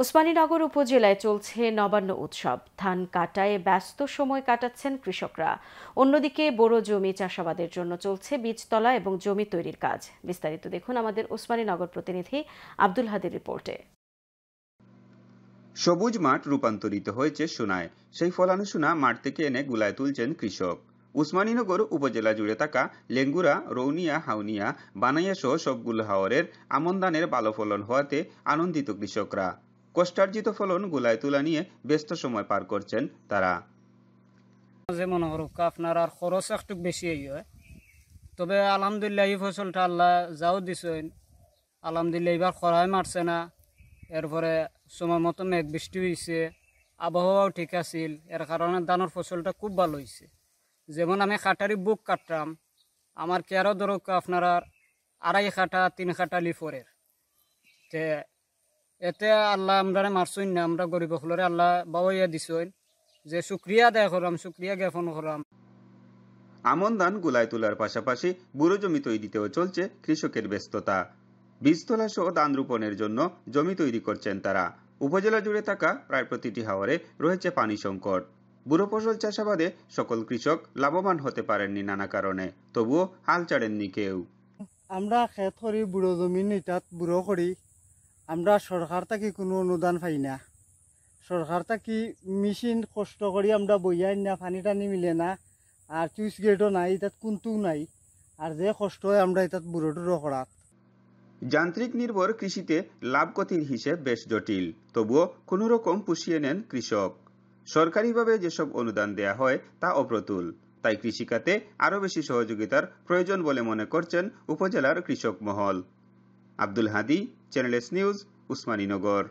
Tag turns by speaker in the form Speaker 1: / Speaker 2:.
Speaker 1: ওসমানীনগর উপজেলায় চলছে নবান্ন উৎসব। ধান কাটায় ব্যস্ত সময় কাটাচ্ছেন কৃষকরা। অন্যদিকে বোরো জমি চাষাবাদের জন্য চলছে বীজতলা এবং জমি তৈরির কাজ। বিস্তারিত দেখুন আমাদের ওসমানীনগর প্রতিনিধি আব্দুল হাদির রিপোর্টে।
Speaker 2: সবুজ মাঠ রূপান্তরিত হয়েছে সোনায়। সেই ফলানো সোনা মাঠ থেকে এনে গুলায় তুলছেন কৃষক। ওসমানীনগর উপজেলা জুড়ে থাকা লেঙ্গুরা, রৌনিয়া, হাউনিয়া, বানাইয়া সহ সবগুলো হাওরের আমন ধানের ভালো ফলন হওয়াতে আনন্দিত কৃষকরা। কষ্টার্জিত ফলন গুলায় তোলা নিয়ে ব্যস্ত সময় পার করছেন তারা।
Speaker 3: যেমন আপনার আর খরচ একটু বেশি হয়, তবে আলহামদুলিল্লাহ এই ফসলটা আল্লাহ যাও দিছেন, আলহামদুলিল্লাহ এবার খরাই মারছে না। এরপরে সময় মতো মেঘ বৃষ্টি হয়েছে, আবহাওয়াও ঠিক আছিল, এর কারণে ধানের ফসলটা খুব ভালো হয়েছে। যেমন আমি খাটারি বুক কাটতাম, আমার কেয়ারও ধরক আপনার 2.5 কাঠা 3 কাঠা লিফরের, তে এতে আল্লাহ আমরা মারছই না, আমরা গরিব হলরে আল্লাহ বাবাইয়া দিছই, যে শুক্রিয়া আদায় করাম, শুক্রিয়া জ্ঞাপন করাম।
Speaker 2: আমন ধান গুলায় তোলার পাশাপাশি বুড়ো জমি তৈরিতেও চলছে কৃষকের ব্যস্ততা। বীজতলা সহ ধান রোপণের জন্য জমি তৈরি করছেন তারা। উপজেলা জুড়ে থাকা প্রায় প্রতিটি হাওরে রয়েছে পানি সংকট। বুড়ো ফসল চাষাবাদে সকল কৃষক লাভবান হতে পারেননি নানা কারণে, তবুও হাল ছাড়েননি কেউ।
Speaker 4: আমরা খেত করি, বুড়ো জমি নিতাত বুড়ো করি, আমরা সরকার থেকে কোনো অনুদান পাই না। সরকার থেকে মেশিন কষ্ট করি আমরা বইয়াই না, পানি টানি মিলে না, আর চুইস গেটও নাই, তাত কোনটু নাই, আর যে কষ্ট হয় আমরা এটাত বুড়ো টুড়ো করাত।
Speaker 2: যান্ত্রিক নির্ভর কৃষিতে লাভ ক্ষতির হিসেব বেশ জটিল, তবুও কোনো রকম পুষিয়ে নেন কৃষক। সরকারিভাবে যেসব অনুদান দেয়া হয় তা অপ্রতুল, তাই কৃষিখাতে আরও বেশি সহযোগিতার প্রয়োজন বলে মনে করছেন উপজেলার কৃষক মহল। আব্দুল হাদি, চ্যানেল এস নিউজ, ওসমানীনগর।